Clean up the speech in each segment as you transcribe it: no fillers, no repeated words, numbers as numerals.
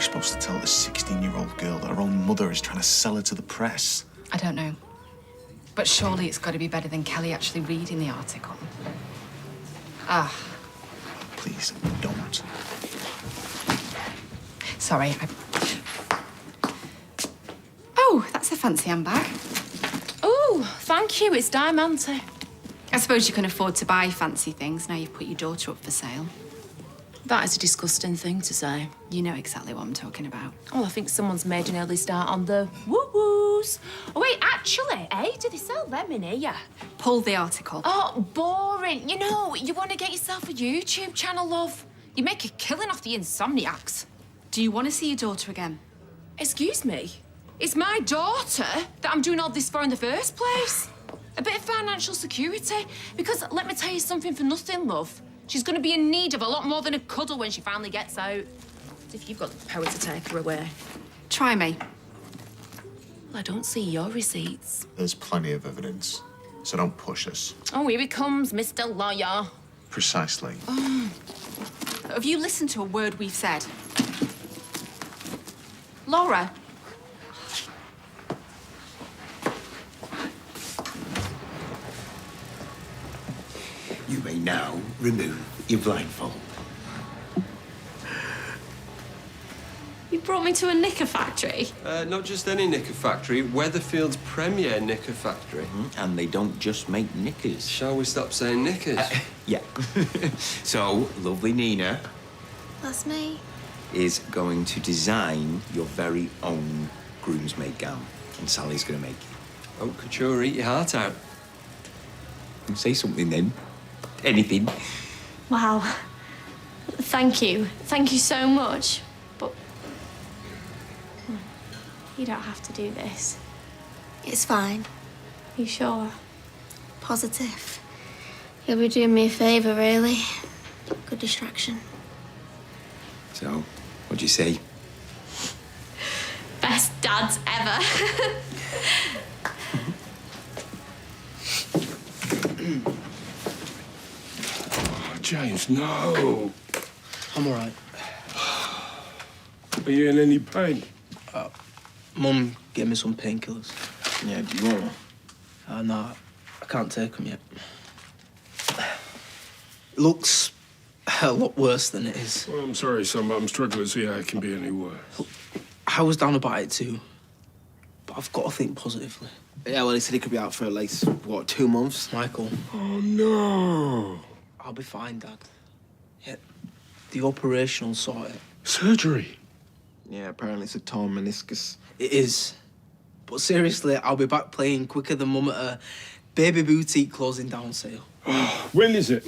you supposed to tell this 16-year-old girl that her own mother is trying to sell her to the press? I don't know. But surely it's got to be better than Kelly actually reading the article. Ah. Please, don't. Sorry, Oh, that's a fancy handbag. Oh, thank you. It's diamante. I suppose you can afford to buy fancy things now you've put your daughter up for sale. That is a disgusting thing to say. You know exactly what I'm talking about. Oh, I think someone's made an early start on the woo-woos. Oh, wait, actually, do they sell them in here? Pull the article. Oh, boring. You know, you want to get yourself a YouTube channel, love. You make a killing off the insomniacs. Do you want to see your daughter again? Excuse me? It's my daughter that I'm doing all this for in the first place. A bit of financial security. Because let me tell you something for nothing, love. She's going to be in need of a lot more than a cuddle when she finally gets out. If you've got the power to take her away. Try me. Well, I don't see your receipts. There's plenty of evidence, so don't push us. Oh, here he comes, Mr. Lawyer. Precisely. Have you listened to a word we've said? Laura. You may now remove your blindfold. You brought me to a knicker factory? Not just any knicker factory, Weatherfield's premier knicker factory. And they don't just make knickers. Shall we stop saying knickers? Yeah. So, lovely Nina That's me. is going to design your very own groomsmaid gown. And Sally's going to make it. Haute couture, eat your heart out. Say something then. Anything. Wow. Thank you. Thank you so much. But you don't have to do this. It's fine. You sure? Positive. You'll be doing me a favour, really. Good distraction. So, what do you say? Best dads ever. James, no. I'm all right. Are you in any pain? Mum gave me some painkillers. Yeah, do you want one? No, I can't take them yet. It looks a lot worse than it is. Well, I'm sorry, son, but I'm struggling to see how it can be any worse. I was down about it too, but I've got to think positively. Yeah, well, he said he could be out for at least, what, 2 months? Michael, Oh, no. I'll be fine, Dad. Yeah, the operation will sort it. Surgery? Yeah, apparently it's a torn meniscus. It is. But seriously, I'll be back playing quicker than Mum at a baby boutique closing down sale. When is it?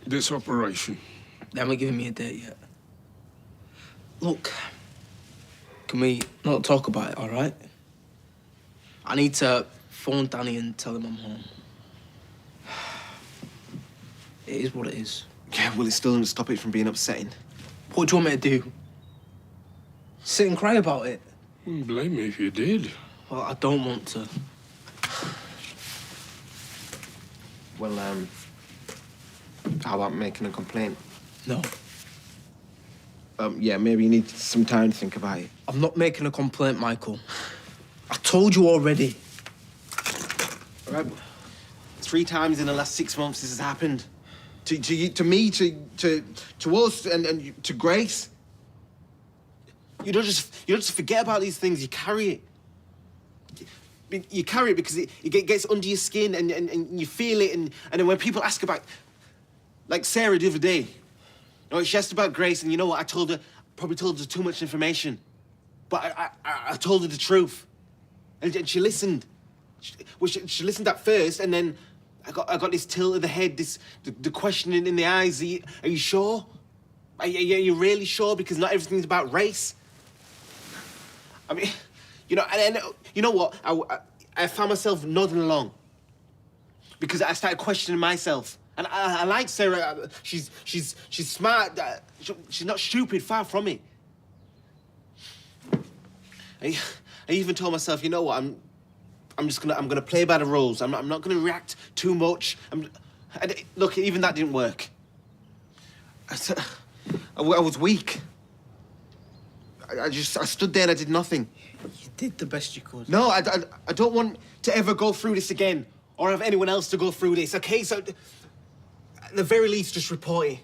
This operation? They haven't given me a date yet. Look, can we not talk about it, all right? I need to phone Danny and tell him I'm home. It is what it is. Yeah, well, it still doesn't stop it from being upsetting. What do you want me to do? Sit and cry about it? Wouldn't blame me if you did. Well, I don't want to. Well, how about making a complaint? No. Yeah, maybe you need some time to think about it. I'm not making a complaint, Michael. I told you already. All right? 3 times in the last 6 months this has happened. To me, to us, and to Grace. You don't just forget about these things. You carry it. You carry it because it gets under your skin and you feel it. And then when people ask about, like Sarah the other day, she asked about Grace, and you know what? Probably told her too much information. But I told her the truth. And she listened. She listened at first, and then I got this tilt of the head, the questioning in the eyes. Are you sure? Are you really sure? Because not everything's about race. I mean, and you know what? I found myself nodding along because I started questioning myself. And I like Sarah. She's smart. She's not stupid. Far from it. I even told myself, you know what? I'm gonna play by the rules. I'm not gonna react too much. And look, even that didn't work. I was weak. I stood there and I did nothing. You did the best you could. No, I don't want to ever go through this again or have anyone else to go through this, okay? So, at the very least, just report it.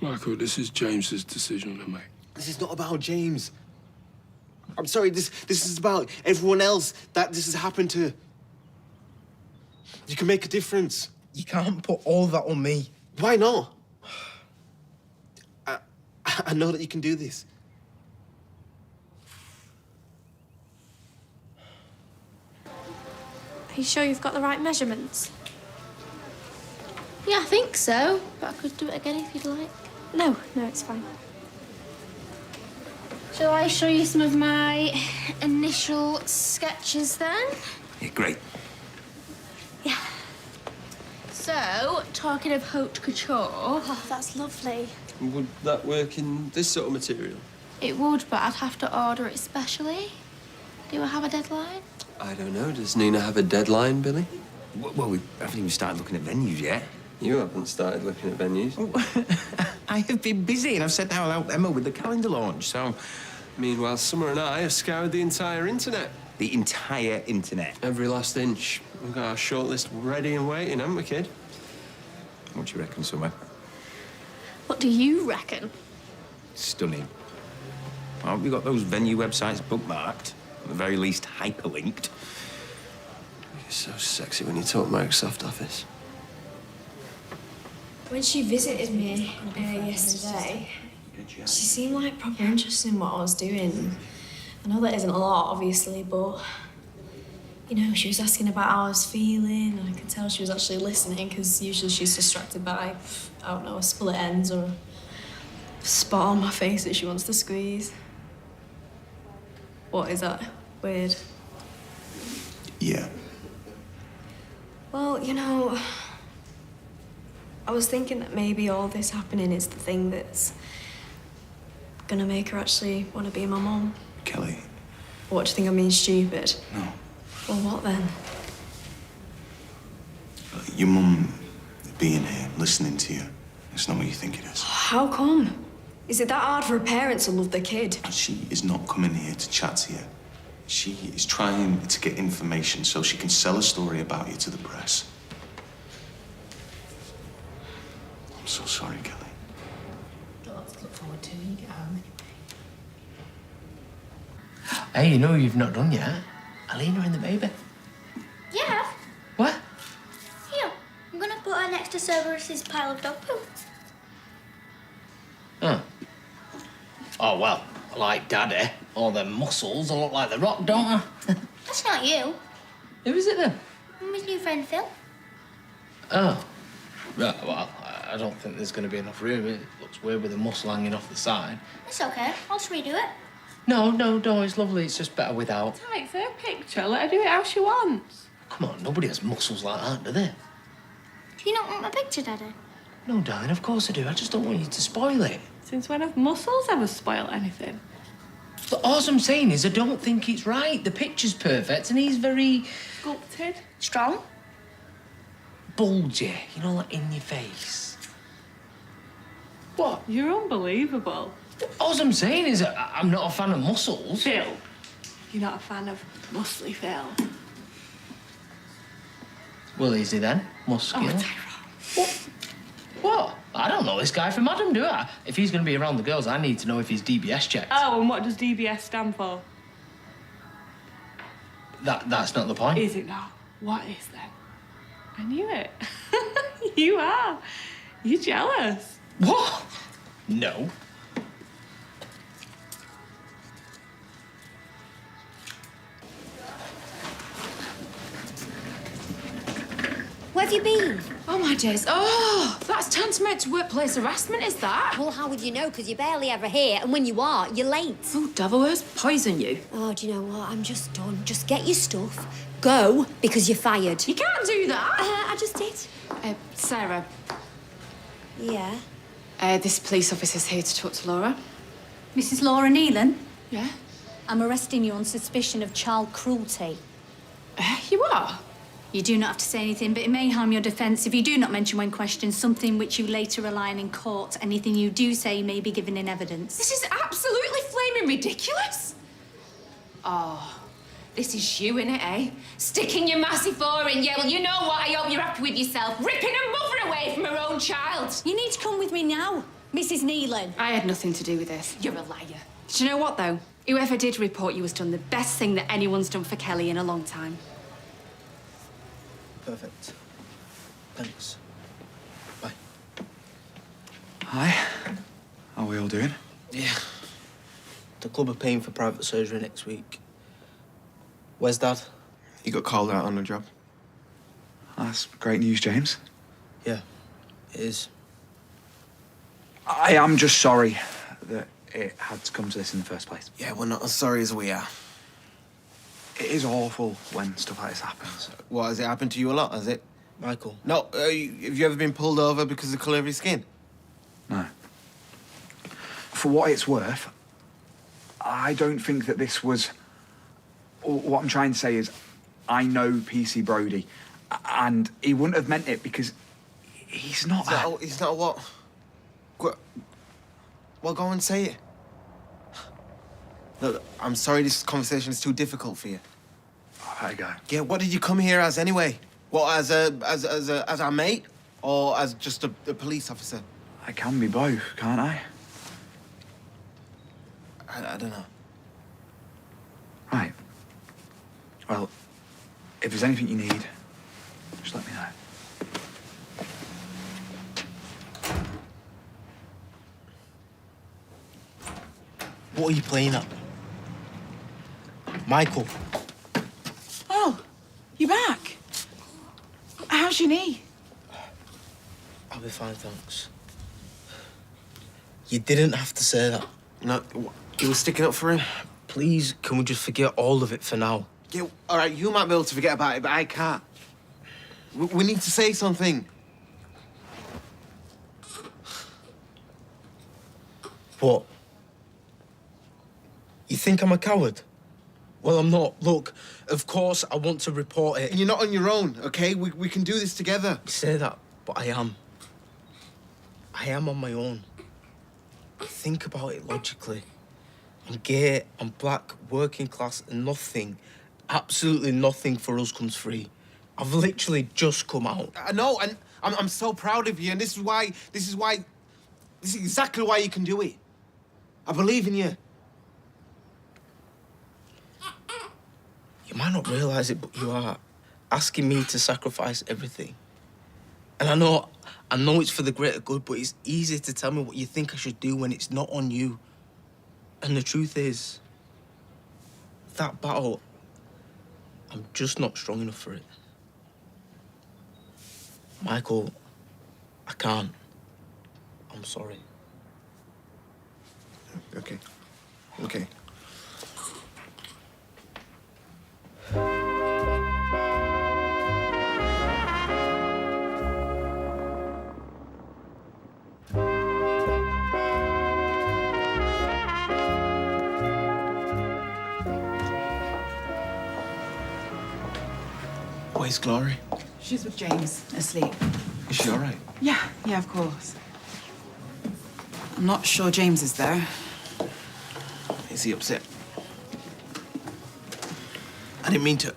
Michael, this is James's decision to make. This is not about James. I'm sorry, this is about everyone else that this has happened to. You can make a difference. You can't put all that on me. Why not? I know that you can do this. Are you sure you've got the right measurements? Yeah, I think so. But I could do it again if you'd like. No, it's fine. Shall I show you some of my initial sketches then? Yeah, great. Yeah. So, talking of haute couture, Oh, that's lovely. Would that work in this sort of material? it would, but I'd have to order it specially. Do I have a deadline? I don't know. Does Nina have a deadline, Billy? Well, we haven't even started looking at venues yet. You haven't started looking at venues. I have been busy, and I've said I'll help Emma with the calendar launch, so... Meanwhile, Summer and I have scoured the entire internet. The entire internet. Every last inch. We've got our shortlist ready and waiting, haven't we, kid? What do you reckon, Summer? What do you reckon? Stunning. Well, we got those venue websites bookmarked, at the very least hyperlinked. You're so sexy when you talk Microsoft Office. When she visited me yesterday, she seemed like proper interested in what I was doing. I know that isn't a lot, obviously, but, you know, she was asking about how I was feeling, and I could tell she was actually listening, because usually she's distracted by, I don't know, a split ends or a spot on my face that she wants to squeeze. What, is that weird? Yeah. Well, you know, I was thinking that maybe all this happening is the thing that's gonna make her actually want to be my mum. Kelly. What, do you think I'm being stupid? No. Well, what then? Your mum being here, listening to you, it's not what you think it is. How come? Is it that hard for a parent to love their kid? She is not coming here to chat to you. She is trying to get information so she can sell a story about you to the press. I'm so sorry, Kelly. Lots to look forward to when you get home, anyway. Hey, you know who you've not done yet? Alina and the baby. Yeah. What? Here, I'm gonna put her next to Cerberus's pile of dog poo. Oh. Oh, well, like Daddy. All them muscles all look like The Rock, don't they? That's not you. Who is it then? His new friend Phil. Oh. Right, well, I don't think there's going to be enough room. It looks weird with the muscle hanging off the side. It's okay. I'll just redo it. No, it's lovely. It's just better without. It's her picture. Let her do it how she wants. Come on, nobody has muscles like that, do they? Do you not want my picture, Daddy? No, darling, of course I do. I just don't want you to spoil it. Since when have muscles ever spoiled anything? But all I'm saying is I don't think it's right. The picture's perfect and he's very... Sculpted. Strong? bulgy, you know, like in your face. What? You're unbelievable. All I'm saying is I'm not a fan of muscles. Phil, you're not a fan of muscly Phil. Well, is he then? Muscular? Oh, Tyrone. What? I don't know this guy from Adam, do I? If he's going to be around the girls, I need to know if he's DBS checked. Oh, and what does DBS stand for? That's not the point. Is it not? What is then? I knew it. You are. You're jealous. What? No. Where have you been? Oh, my days. Oh, that's tantamount to workplace harassment, is that? Well, how would you know? Because you're barely ever here, and when you are, you're late. Oh, devil, where's poison you? Oh, do you know what? I'm just done. Just get your stuff. Go, because you're fired. You can't do that. I just did. Sarah. Yeah? This police officer's here to talk to Laura. Mrs. Laura Neelan? Yeah? I'm arresting you on suspicion of child cruelty. You are? You do not have to say anything, but it may harm your defence if you do not mention when questioned something which you later rely on in court. Anything you do say may be given in evidence. This is absolutely flaming ridiculous. Oh, this is you, innit, eh? Sticking your massive four in. Yeah, well, you know what? I hope you're happy with yourself. Ripping a mother away from her own child. You need to come with me now, Mrs. Neelan. I had nothing to do with this. You're a liar. Do you know what, though? Whoever did report you has done the best thing that anyone's done for Kelly in a long time. Perfect. Thanks. Bye. Hi. How are we all doing? Yeah. The club are paying for private surgery next week. Where's Dad? He got called out on the job. That's great news, James. Yeah, it is. I am just sorry that it had to come to this in the first place. Yeah, we're not as sorry as we are. It is awful when stuff like this happens. What, has it happened to you a lot, has it? Michael. No, have you ever been pulled over because of the colour of your skin? No. For what it's worth, I don't think that this was... What I'm trying to say is, I know PC Brodie, and he wouldn't have meant it because he's not... He's not a what? Well, go and say it. Look, I'm sorry this conversation is too difficult for you. There you go. Yeah, what did you come here as anyway? What, as our mate? Or as just a police officer? I can be both, can't I? I don't know. Right. Well, if there's anything you need, just let me know. What are you playing at? Michael. Oh, you're back. How's your knee? I'll be fine, thanks. You didn't have to say that. No, you were sticking up for him? Please, can we just forget all of it for now? Yeah, all right, you might be able to forget about it, but I can't. We need to say something. What? You think I'm a coward? Well, I'm not. Look, of course I want to report it. And you're not on your own, OK? We can do this together. You say that, but I am. I am on my own. Think about it logically. I'm gay, I'm black, working class, and nothing, absolutely nothing for us comes free. I've literally just come out. I know, and I'm so proud of you, and this is exactly why you can do it. I believe in you. You might not realise it, but you are asking me to sacrifice everything. And I know it's for the greater good, but it's easy to tell me what you think I should do when it's not on you. And the truth is, that battle, I'm just not strong enough for it. Michael, I can't. I'm sorry. Okay. Okay. Where's Glory? She's with James, asleep. Is she all right? Yeah, of course. I'm not sure James is there. Is he upset? I didn't mean to.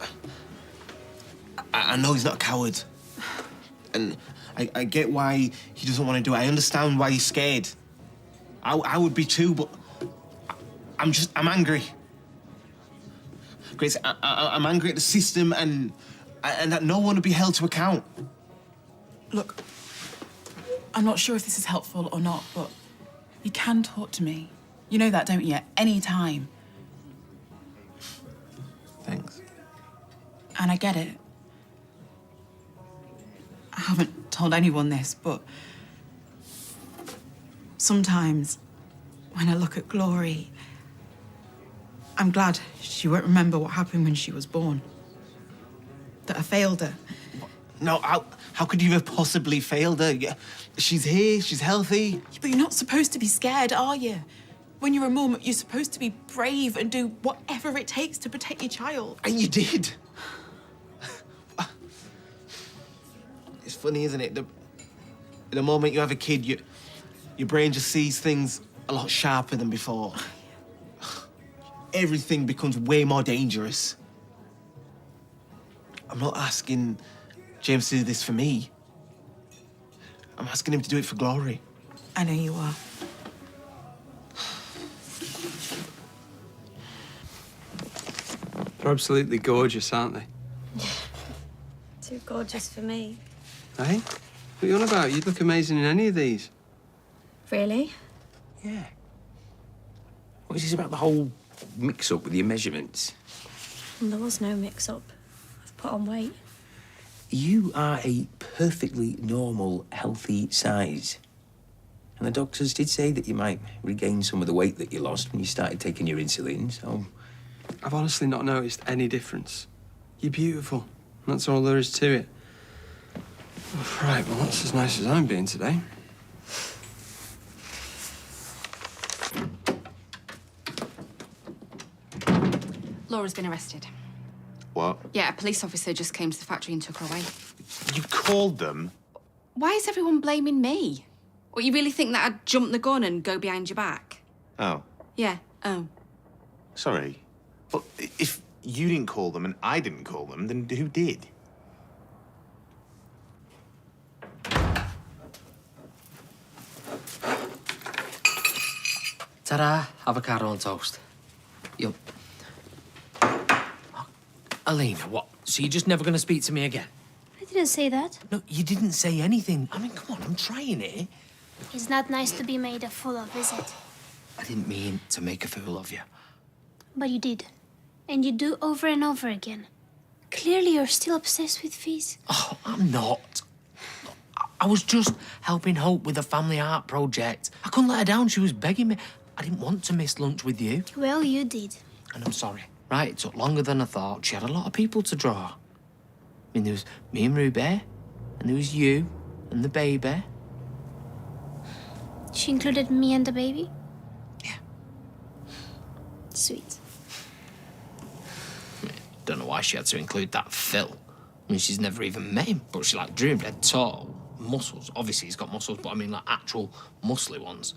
I know he's not a coward. And I get why he doesn't want to do it. I understand why he's scared. I would be too, but I'm angry. Grace, I'm angry at the system and that no one will be held to account. Look, I'm not sure if this is helpful or not, but you can talk to me. You know that, don't you? Any time. Thanks. And I get it. I haven't told anyone this, but sometimes when I look at Glory, I'm glad she won't remember what happened when she was born. That I failed her. No, how could you have possibly failed her? Yeah, she's here, she's healthy. But you're not supposed to be scared, are you? When you're a mum, you're supposed to be brave and do whatever it takes to protect your child. And you did. funny, isn't it? The moment you have a kid, your brain just sees things a lot sharper than before. Everything becomes way more dangerous. I'm not asking James to do this for me. I'm asking him to do it for Glory. I know you are. They're absolutely gorgeous, aren't they? Too gorgeous for me. Hey? What are you on about? You'd look amazing in any of these. Really? Yeah. What is this about the whole mix-up with your measurements? There was no mix-up. I've put on weight. You are a perfectly normal, healthy size. And the doctors did say that you might regain some of the weight that you lost when you started taking your insulin, so... I've honestly not noticed any difference. You're beautiful. That's all there is to it. Right, well, that's as nice as I'm being today. Laura's been arrested. What? Yeah, a police officer just came to the factory and took her away. You called them? Why is everyone blaming me? What, you really think that I'd jump the gun and go behind your back? Oh. Yeah, oh. Sorry. But if you didn't call them and I didn't call them, then who did? Ta-da, avocado on toast. Yup. Alina, what? So you're just never going to speak to me again? I didn't say that. No, you didn't say anything. I mean, come on, I'm trying it. It's not nice to be made a fool of, is it? I didn't mean to make a fool of you. But you did. And you do over and over again. Clearly, you're still obsessed with Fizz. Oh, I'm not. I was just helping Hope with the family art project. I couldn't let her down. She was begging me. I didn't want to miss lunch with you. Well, you did. And I'm sorry. Right, it took longer than I thought. She had a lot of people to draw. I mean, there was me and Ruby, and there was you and the baby. She included me and the baby? Yeah. Sweet. Don't know why she had to include that Phil. I mean, she's never even met him, but she, like, drew him dead tall. Muscles. Obviously, he's got muscles, but I mean, like, actual muscly ones.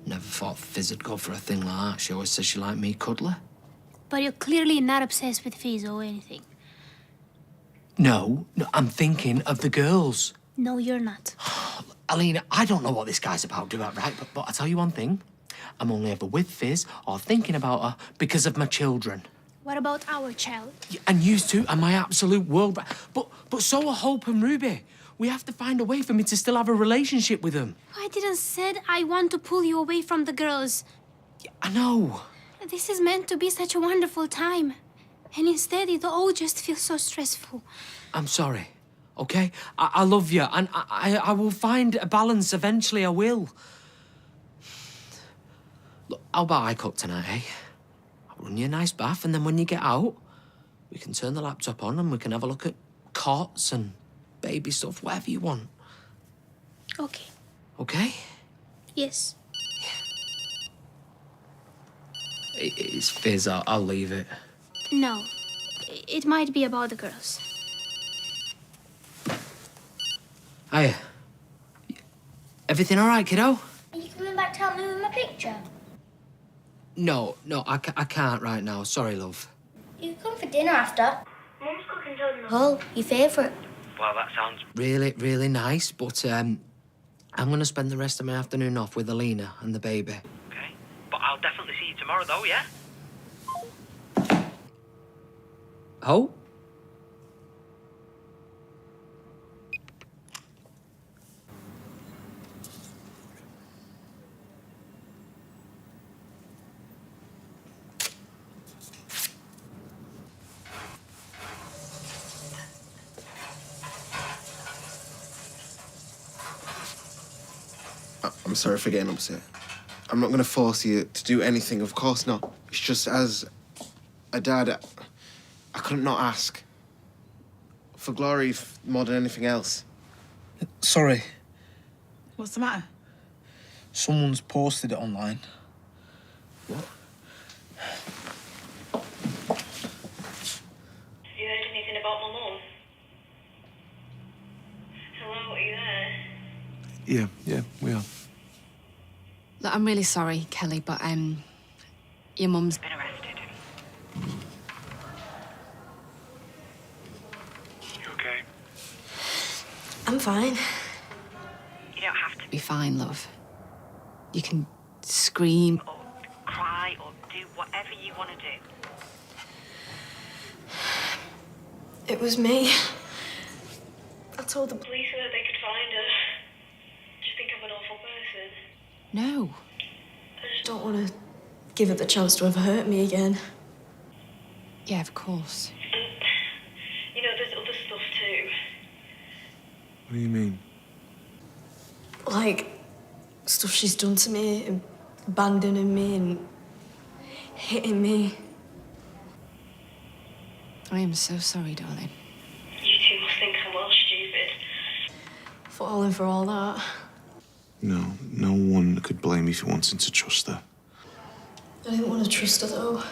Never thought Fizz would go for a thing like that. She always says she liked me cuddler. But you're clearly not obsessed with Fizz or anything. No, I'm thinking of the girls. No, you're not. Alina, I don't know what this guy's about, do I, right? But I'll tell you one thing. I'm only ever with Fizz or thinking about her because of my children. What about our child? And you two are my absolute world. But so are Hope and Ruby. We have to find a way for me to still have a relationship with them. I didn't said I want to pull you away from the girls. Yeah, I know. This is meant to be such a wonderful time. And instead, it all just feels so stressful. I'm sorry, okay? I love you, and I will find a balance eventually, I will. Look, how about I cook tonight, eh? I'll run you a nice bath, and then when you get out, we can turn the laptop on and we can have a look at cots and baby stuff, whatever you want. Okay. Okay? Yes. It's Fizz, I'll leave it. No. It might be about the girls. Hiya. Everything all right, kiddo? Are you coming back to help me with my picture? No, I can't right now. Sorry, love. You can come for dinner after. Mum's cooking donut. Oh, your favourite. Well, that sounds really, really nice, but I'm going to spend the rest of my afternoon off with Alina and the baby. Okay. But I'll definitely see you tomorrow, though, yeah? Hope? I'm sorry for getting upset. I'm not going to force you to do anything, of course not. It's just as a dad, I couldn't not ask. For Glory more than anything else. Sorry. What's the matter? Someone's posted it online. What? Have you heard anything about my mum? Yeah, we are. Look, I'm really sorry, Kelly, but your mum's been arrested. You okay? I'm fine. You don't have to Be fine, love. You can scream. cry or do whatever you want to do. It was me. I told the police that they could find her. Do you think I'm an awful person? No. I just don't want to give her the chance to ever hurt me again. Yeah, of course. You know, there's other stuff too. What do you mean? Like, stuff she's done to me, and abandoning me and hitting me. I am so sorry, darling. You two must think I'm well stupid. Falling for all that. No one could blame you for wanting to trust her. I didn't want to trust her though.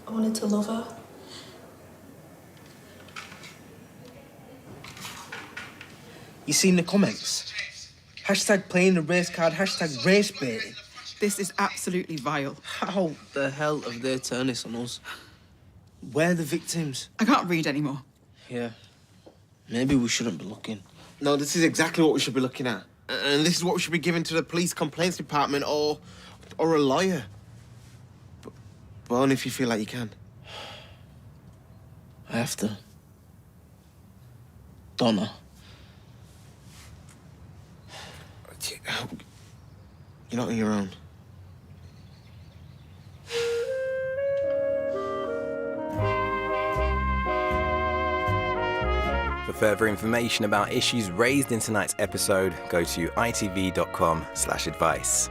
I wanted to love her. You seen the comments? Hashtag playing the race card, hashtag race baiting. This is absolutely vile. How the hell have they turned this on us? We're the victims. I can't read anymore. Yeah. Maybe we shouldn't be looking. No, this is exactly what we should be looking at. And this is what we should be giving to the police complaints department or a lawyer. But only if you feel like you can. I have to. Donna. You're not on your own. For further information about issues raised in tonight's episode, go to itv.com/advice.